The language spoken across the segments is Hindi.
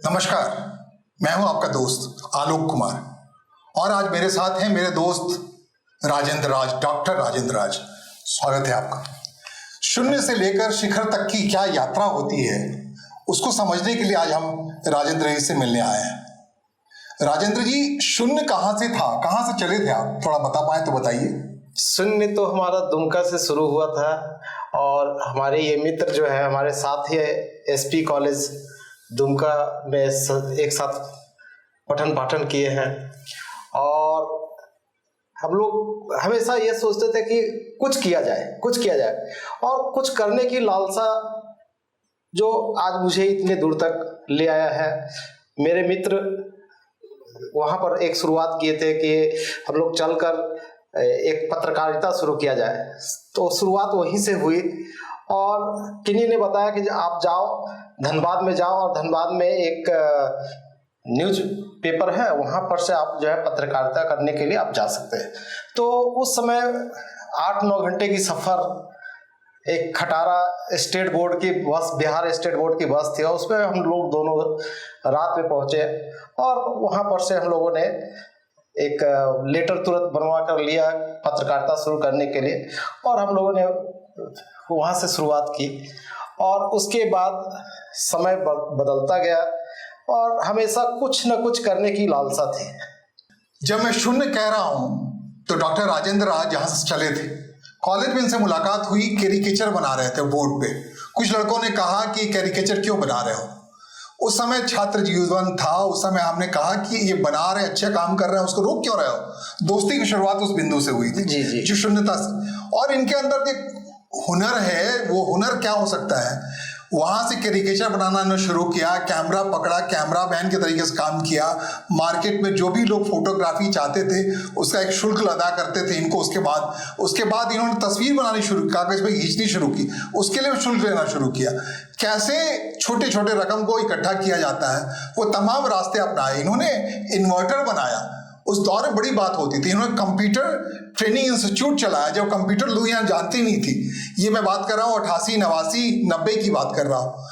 नमस्कार, मैं हूं आपका दोस्त आलोक कुमार और आज मेरे साथ हैं मेरे दोस्त राजेंद्र राज, डॉक्टर राजेंद्र राज। स्वागत है आपका। शून्य से लेकर शिखर तक की क्या यात्रा होती है उसको समझने के लिए आज हम राजेंद्र जी से मिलने आए हैं। राजेंद्र जी, शून्य कहाँ से था, कहाँ से चले थे आप, थोड़ा बता पाए तो बताइए। शून्य तो हमारा दुमका से शुरू हुआ था और हमारे ये मित्र जो है हमारे साथ ही एसपी कॉलेज दुमका में एक साथ पठन पाठन किए हैं और हम लोग हमेशा ये सोचते थे कि कुछ किया जाए और कुछ करने की लालसा जो आज मुझे इतने दूर तक ले आया है। मेरे मित्र वहाँ पर एक शुरुआत किए थे कि हम लोग चलकर एक पत्रकारिता शुरू किया जाए, तो शुरुआत वहीं से हुई और किन्हीं ने बताया कि आप जाओ धनबाद में जाओ और धनबाद में एक न्यूज पेपर है, वहाँ पर से आप जो है पत्रकारिता करने के लिए आप जा सकते हैं। तो उस समय 8-9 घंटे की सफ़र एक खटारा स्टेट बोर्ड की बस, बिहार स्टेट बोर्ड की बस थी और उसमें हम लोग दोनों रात में पहुँचे और वहाँ पर से हम लोगों ने एक लेटर तुरंत बनवा कर लिया पत्रकारिता शुरू करने के लिए और हम लोगों ने वहाँ से शुरुआत की और उसके बाद समय बदलता गया और हमेशा कुछ न कुछ करने की लालसा थी। जब मैं शून्य कह रहा हूँ तो डॉक्टर राजेंद्र राज जहाँ से चले थे, कॉलेज में इनसे मुलाकात हुई, कैरिकेचर बना रहे थे बोर्ड पे। कुछ लड़कों ने कहा कि कैरिकेचर क्यों बना रहे हो। उस समय छात्र जीवन था, उस समय हमने कहा कि ये बना रहे, अच्छा काम कर रहे हैं, उसको रोक क्यों रहे हो। दोस्ती की शुरुआत उस बिंदु से हुई थी, जी। जो शून्यता से। और इनके अंदर एक हुनर है, वो हुनर क्या हो सकता है, वहां से कैरिकेचर बनाना ने शुरू किया, कैमरा पकड़ा, कैमरा मैन के तरीके से काम किया। मार्केट में जो भी लोग फोटोग्राफी चाहते थे उसका एक शुल्क अदा करते थे इनको। उसके बाद इन्होंने तस्वीर बनानी शुरू की, कागज पे खींचनी शुरू की, उसके लिए शुल्क लेना शुरू किया। कैसे छोटे छोटे रकम को इकट्ठा किया जाता है वो तमाम रास्ते अपनाए। इन्होंने इन्वर्टर बनाया, उस दौर में बड़ी बात होती थी। इन्होंने कंप्यूटर ट्रेनिंग इंस्टीट्यूट चलाया जब कंप्यूटर लोग यहाँ जानती नहीं थी। ये मैं बात कर रहा हूँ 88, 89, 90 की बात कर रहा हूँ।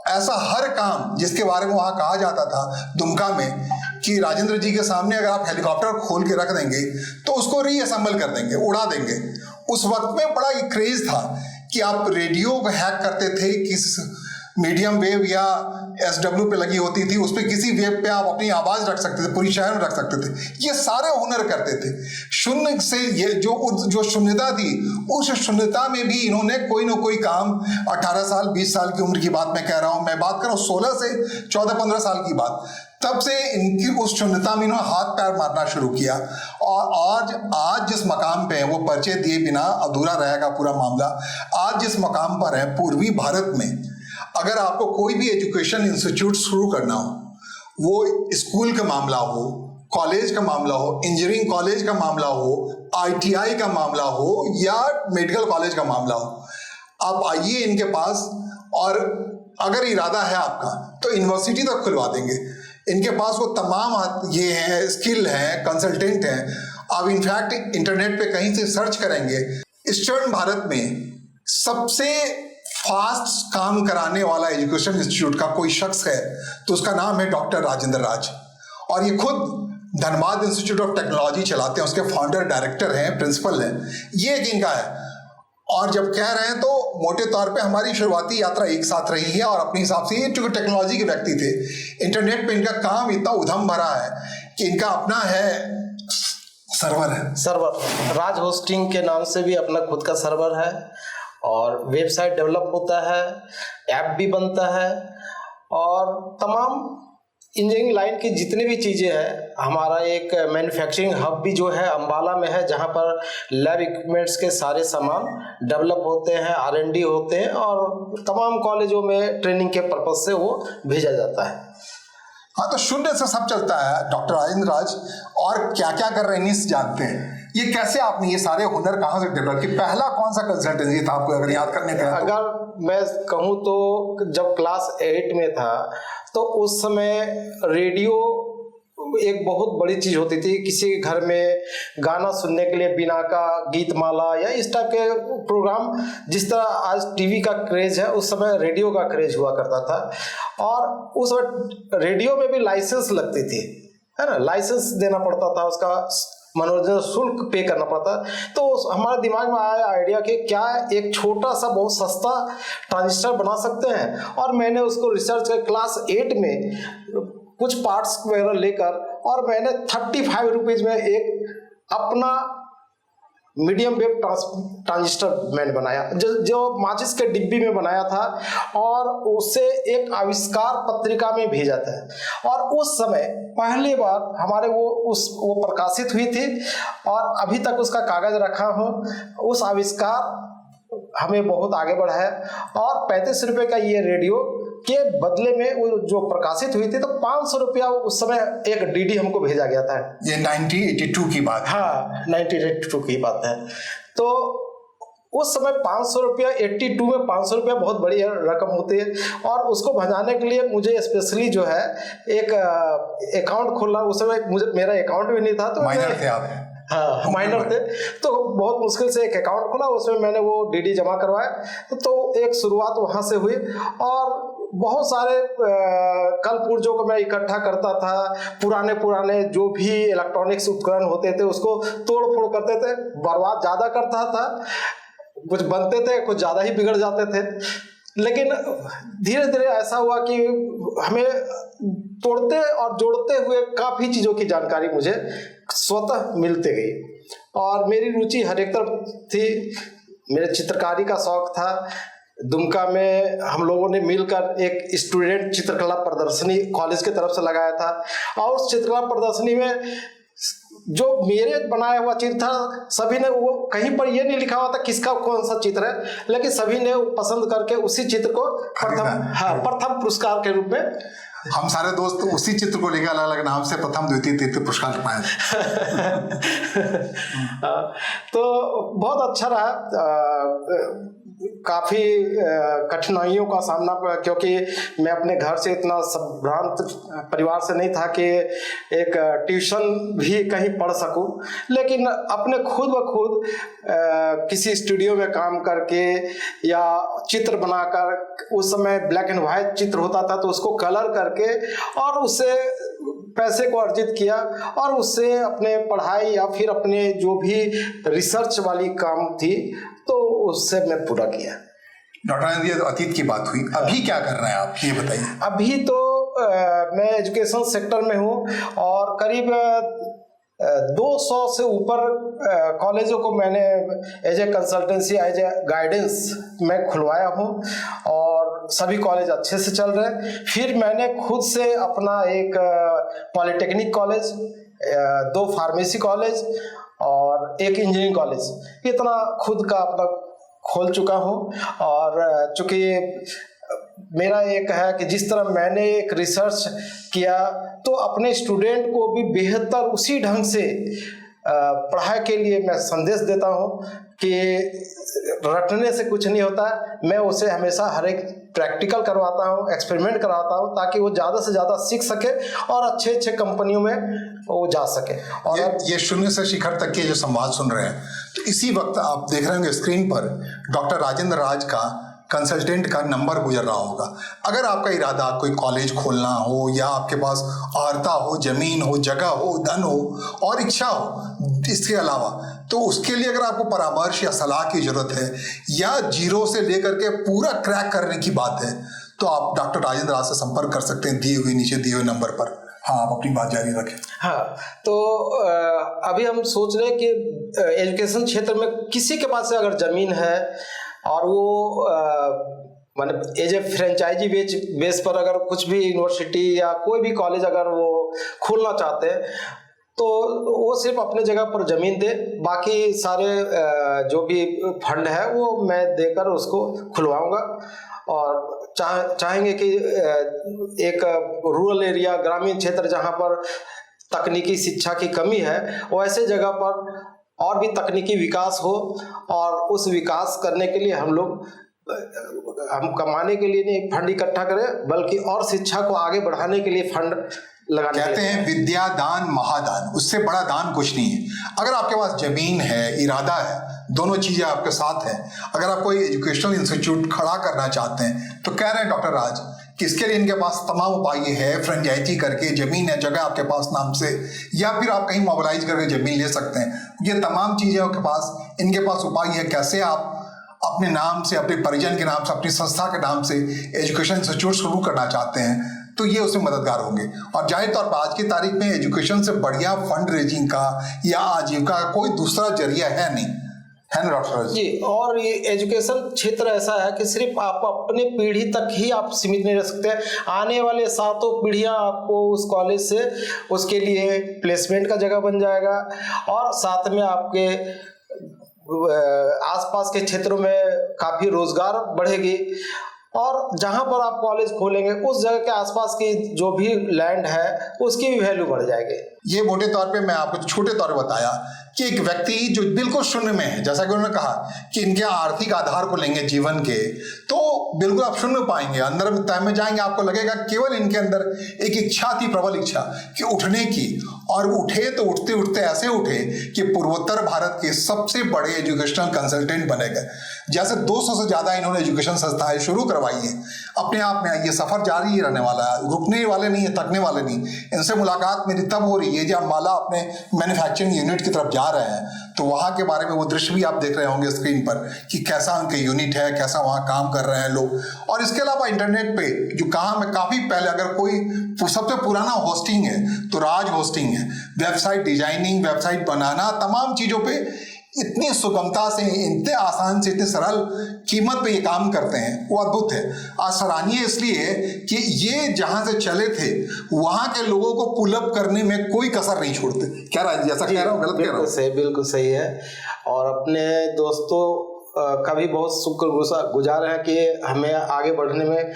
ऐसा हर काम जिसके बारे में वहाँ कहा जाता था दुमका में कि राजेंद्र जी के सामने अगर आप हेलीकॉप्टर खोल के रख देंगे तो उसको रीअसेंबल कर देंगे, उड़ा देंगे। उस वक्त में बड़ा एक क्रेज था कि आप रेडियो को हैक करते थे, किस मीडियम वेव या SW पे लगी होती थी, उस पर किसी वेब पे आप अपनी आवाज रख सकते थे, पूरी शहर में रख सकते थे। ये सारे हुनर करते थे। शून्य से ये जो शून्यता थी, उस शून्यता में भी इन्होंने कोई ना कोई काम 18 साल 20 साल की उम्र की बात मैं कह रहा हूँ, मैं बात कर रहा हूँ 16 से 14-15 साल की बात, तब से इनकी उस शून्यता में इन्होंने हाथ पैर मारना शुरू किया और आज जिस मकाम पे है वो परिचय दिए बिना अधूरा रहेगा पूरा मामला। आज जिस मकाम पर है पूर्वी भारत में, अगर आपको कोई भी एजुकेशन इंस्टीट्यूट शुरू करना हो, वो स्कूल का मामला हो, कॉलेज का मामला हो, इंजीनियरिंग कॉलेज का मामला हो, ITI का मामला हो या मेडिकल कॉलेज का मामला हो, आप आइए इनके पास और अगर इरादा है आपका तो यूनिवर्सिटी तक खुलवा देंगे। इनके पास वो तमाम ये हैं, स्किल हैं, कंसल्टेंट हैं। आप इनफैक्ट इंटरनेट पे कहीं से सर्च करेंगे, ईस्टर्न भारत में सबसे फास्ट काम कराने वाला एजुकेशन इंस्टीट्यूट का कोई शख्स है तो उसका नाम है डॉक्टर राजेंद्र राज। और ये खुद धनबाद इंस्टीट्यूट ऑफ टेक्नोलॉजी चलाते हैं, उसके फाउंडर डायरेक्टर हैं, प्रिंसिपल हैं। ये एक इनका है। और जब कह रहे हैं तो मोटे तौर पे हमारी शुरुआती यात्रा एक साथ रही है और अपने हिसाब से ये चूंकि टेक्नोलॉजी के व्यक्ति थे, इंटरनेट पे इनका काम इतना उधम भरा है कि इनका अपना है सर्वर राज होस्टिंग के नाम से भी अपना खुद का सर्वर है और वेबसाइट डेवलप होता है, ऐप भी बनता है और तमाम इंजीनियरिंग लाइन की जितनी भी चीज़ें हैं। हमारा एक मैन्युफैक्चरिंग हब भी जो है अम्बाला में है, जहाँ पर लैब इक्विपमेंट्स के सारे सामान डेवलप होते हैं, R&D होते हैं और तमाम कॉलेजों में ट्रेनिंग के पर्पज से वो भेजा जाता है। हाँ, तो शून्य से सब चलता है। डॉक्टर राजेंद्र राज और क्या क्या कर रहे हैं नहीं जानते हैं। ये कैसे आपने ये सारे हुनर कहाँ से डेवलप किए? पहला कौन सा कंसल्टेंसी था आपको अगर याद करने का? अगर मैं कहूँ तो जब क्लास 8 में था तो उस समय रेडियो एक बहुत बड़ी चीज होती थी। किसी के घर में गाना सुनने के लिए बिना का गीत माला या इस टाइप के प्रोग्राम, जिस तरह आज टीवी का क्रेज है, उस समय रेडियो का क्रेज हुआ करता था। और उस वक्त रेडियो में भी लाइसेंस लगती थी, है ना, लाइसेंस देना पड़ता था, उसका मनोरंजन शुल्क पे करना पड़ता। तो हमारे दिमाग में आया आइडिया कि क्या एक छोटा सा बहुत सस्ता ट्रांजिस्टर बना सकते हैं। और मैंने उसको रिसर्च कर क्लास 8 में कुछ पार्ट्स वगैरह लेकर, और मैंने 35 रुपीज में एक अपना मीडियम वेव ट्रांजिस्टर मैंने बनाया, जो माचिस के डिब्बी में बनाया था, और उसे एक आविष्कार पत्रिका में भेजा था। और उस समय पहली बार हमारे वो प्रकाशित हुई थी, और अभी तक उसका कागज रखा हूँ। उस आविष्कार हमें बहुत आगे बढ़ाया। और 35 रुपये का ये रेडियो के बदले में वो जो प्रकाशित हुई थी, तो 500 रुपया उस समय एक डीडी हमको भेजा गया था। ये 1982 की बात है। हाँ, 1982 की बात है। तो उस समय 500 रुपया, 82 में 500 रुपया बहुत बड़ी रकम होती है। और उसको भजाने के लिए मुझे स्पेशली जो है एक अकाउंट खोलना, उस समय मेरा अकाउंट भी नहीं था, तो माइनर थे आप? हाँ, माइनर थे, तो बहुत मुश्किल से एक अकाउंट खोला, उसमें मैंने वो डीडी जमा करवाया। तो एक शुरुआत वहाँ से हुई। और बहुत सारे कल पुर्जों को मैं इकट्ठा करता था, पुराने जो भी इलेक्ट्रॉनिक्स उपकरण होते थे उसको तोड़ फोड़ करते थे, बर्बाद ज़्यादा करता था, कुछ बनते थे, कुछ ज़्यादा ही बिगड़ जाते थे। लेकिन धीरे धीरे ऐसा हुआ कि हमें तोड़ते और जोड़ते हुए काफ़ी चीज़ों की जानकारी मुझे स्वतः मिलते गई। और मेरी रुचि हर एक तरफ थी। मेरे चित्रकारी का शौक था। दुमका में हम लोगों ने मिलकर एक स्टूडेंट चित्रकला प्रदर्शनी कॉलेज की तरफ से लगाया था। और उस चित्रकला प्रदर्शनी में जो मेरे बनाया हुआ चित्र था, सभी ने, वो कहीं पर ये नहीं लिखा हुआ था किसका कौन सा चित्र है, लेकिन सभी ने पसंद करके उसी चित्र को प्रथम पुरस्कार के रूप में, हम सारे दोस्त उसी चित्र को लेकर अलग अलग नाम से प्रथम, द्वितीय, तृतीय पुरस्कार पाए। तो बहुत अच्छा रहा। काफ़ी कठिनाइयों का सामना, क्योंकि मैं अपने घर से इतना संभ्रांत परिवार से नहीं था कि एक ट्यूशन भी कहीं पढ़ सकूं। लेकिन अपने खुद ब खुद किसी स्टूडियो में काम करके या चित्र बनाकर, उस समय ब्लैक एंड वाइट चित्र होता था, तो उसको कलर करके और उससे पैसे को अर्जित किया। और उससे अपने पढ़ाई या फिर अपने जो भी रिसर्च वाली काम थी, तो उससे मैं पूरा किया। डॉक्टर आनंद, ये तो अतीत की बात हुई। अभी क्या कर रहे हैं आप, ये बताइए। अभी तो मैं एजुकेशन सेक्टर में हूँ, और करीब 200 से ऊपर कॉलेजों को मैंने as a consultancy, as a guidance मैं खुलवाया हूँ, और सभी कॉलेज अच्छे से चल रहे हैं। फिर मैंने खुद से अपना एक पॉलिटेक्निक कॉलेज, 2 फार्मेसी कॉलेज और एक इंजीनियरिंग कॉलेज, इतना खुद का अपना खोल चुका हूँ। और चूँकि मेरा एक है कि जिस तरह मैंने एक रिसर्च किया, तो अपने स्टूडेंट को भी बेहतर उसी ढंग से पढ़ाई के लिए मैं संदेश देता हूँ कि रटने से कुछ नहीं होता। मैं उसे हमेशा हर एक प्रैक्टिकल करवाता हूँ, एक्सपेरिमेंट करवाता हूँ, ताकि वो ज़्यादा से ज़्यादा सीख सके और अच्छे अच्छे कंपनियों में वो जा सके। और ये शून्य से शिखर तक के जो संवाद सुन रहे हैं, तो इसी वक्त आप देख रहे होंगे स्क्रीन पर डॉक्टर राजेंद्र राज का कंसल्टेंट का नंबर गुजर रहा होगा। अगर आपका इरादा कोई कॉलेज खोलना हो, या आपके पास औरता हो, जमीन हो, जगह हो, धन हो और इच्छा हो इसके अलावा, तो उसके लिए अगर आपको परामर्श या सलाह की जरूरत है, या जीरो से लेकर के पूरा क्रैक करने की बात है, तो आप डॉक्टर राजेंद्र राज से संपर्क कर सकते हैं नीचे दिए हुए नंबर पर। हाँ, आप अपनी बात जारी रखें। हाँ, तो अभी हम सोच रहे हैं कि एजुकेशन क्षेत्र में किसी के पास से अगर ज़मीन है, और वो मतलब एज ए फ्रेंचाइजी बेस पर अगर कुछ भी यूनिवर्सिटी या कोई भी कॉलेज अगर वो खोलना चाहते हैं, तो वो सिर्फ अपने जगह पर ज़मीन दे, बाकी सारे जो भी फंड है वो मैं देकर उसको खुलवाऊंगा। और चाहेंगे कि एक रूरल एरिया, ग्रामीण क्षेत्र जहाँ पर तकनीकी शिक्षा की कमी है, वैसे जगह पर और भी तकनीकी विकास हो। और उस विकास करने के लिए हम कमाने के लिए नहीं फंड इकट्ठा करें, बल्कि और शिक्षा को आगे बढ़ाने के लिए फंड लगाने कहते हैं विद्या दान महादान, उससे बड़ा दान कुछ नहीं है। अगर आपके पास जमीन है, इरादा है, दोनों चीजें आपके साथ हैं, अगर आप कोई एजुकेशनल इंस्टीट्यूट खड़ा करना चाहते हैं तो कह रहे हैं डॉक्टर राज कि इसके लिए इनके पास तमाम उपाय है, फ्रेंचाइजी करके जमीन है, जगह आपके पास नाम से, या फिर आप कहीं मोबिलाइज करके जमीन ले सकते हैं। ये तमाम चीजें आपके पास, इनके पास उपाय है कैसे आप अपने नाम से, अपने परिजन के नाम से, अपनी संस्था के नाम से एजुकेशन इंस्टीट्यूट शुरू करना चाहते हैं तो ये उसमें मददगार होंगे। और जाहिर तौर पर आज की तारीख में एजुकेशन से बढ़िया फंड रेजिंग का या आजीविका का कोई दूसरा जरिया है नहीं, है ना डॉक्टर जी। और ये एजुकेशन क्षेत्र ऐसा है कि सिर्फ आप अपने पीढ़ी तक ही आप सीमित नहीं रह सकते, आने वाले सातों पीढ़ियां आपको उस कॉलेज से उसके लिए प्लेसमेंट का जगह बन जाएगा, और साथ में आपके आसपास के क्षेत्रों में काफ़ी रोजगार बढ़ेगी। और जहां पर आप कॉलेज खोलेंगे उस जगह के आसपास की जो भी लैंड है उसकी भी वैल्यू बढ़ जाएगी। ये मोटे तौर पे मैं आपको छोटे तौर पे बताया कि एक व्यक्ति जो बिल्कुल शून्य में है, जैसा कि उन्होंने कहा कि इनके आर्थिक आधार को लेंगे जीवन के, तो बिल्कुल आप शून्य पाएंगे, अंदर में तय में जाएंगे, आपको लगेगा केवल इनके अंदर एक इच्छा थी, प्रबल इच्छा कि उठने की, और उठे तो उठते उठते ऐसे उठे कि पूर्वोत्तर भारत के सबसे बड़े एजुकेशनल कंसल्टेंट बने गए। जैसे 200 से ज्यादा इन्होंने एजुकेशन संस्थाएं शुरू करवाई हैं। अपने आप में ये सफर जारी ही रहने वाला है, रुकने वाले नहीं है, थकने वाले नहीं। इनसे मुलाकात मेरी तब हो रही है जब माला अपने मैन्युफैक्चरिंग यूनिट की तरफ जा रहे हैं, तो वहाँ के बारे में वो दृश्य भी आप देख रहे होंगे स्क्रीन पर कि कैसा उनके यूनिट है, कैसा वहाँ काम कर रहे हैं लोग। और इसके अलावा इंटरनेट पे जो काम है काफ़ी पहले, अगर कोई सबसे पुराना होस्टिंग है तो राज होस्टिंग है, वेबसाइट डिजाइनिंग, वेबसाइट बनाना, तमाम चीज़ों पे इतनी सुगमता से, इतने आसान से, इतने सरल कीमत पे ये काम करते हैं, वो अद्भुत है। आज सराहनीय इसलिए कि ये जहां से चले थे वहां के लोगों को पुल अप करने में कोई कसर नहीं छोड़ते। क्या राज, जैसा कह रहा हूँ गलत कह रहा हूँ? बिल्कुल सही है। और अपने दोस्तों का भी बहुत शुक्रगुजार है कि हमें आगे बढ़ने में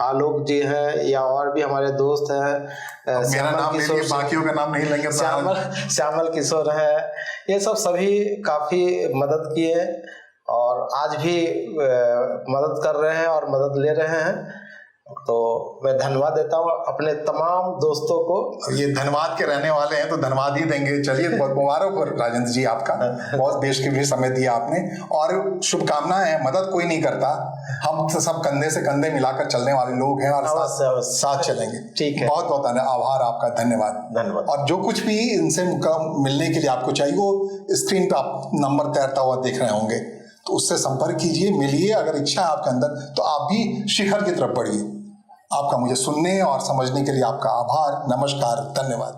आलोक जी हैं या और भी हमारे दोस्त हैं, मेरा नाम ले लिए, बाकियों का नाम नहीं लेंगे। श्यामल किशोर है, ये सब सभी काफ़ी मदद किए और आज भी मदद कर रहे हैं और मदद ले रहे हैं। तो मैं धन्यवाद देता हूँ अपने तमाम दोस्तों को। ये धन्यवाद के रहने वाले हैं तो धन्यवाद ही देंगे। चलिए, बहुत मुबारक हो राजेंद्र जी आपका, बहुत देश के लिए समय दिया आपने, और शुभकामनाएं हैं। मदद कोई नहीं करता, हम तो सब कंधे से कंधे मिलाकर चलने वाले लोग हैं और साथ चलेंगे। ठीक है, बहुत बहुत आभार आपका, धन्यवाद। और जो कुछ भी इनसे मिलने के लिए आपको चाहिए वो स्क्रीन पर आप नंबर तैरता हुआ देख रहे होंगे, तो उससे संपर्क कीजिए, मिलिए। अगर इच्छा है आपके अंदर तो आप भी शिखर की तरफ बढ़िए। आपका मुझे सुनने और समझने के लिए आपका आभार, नमस्कार, धन्यवाद।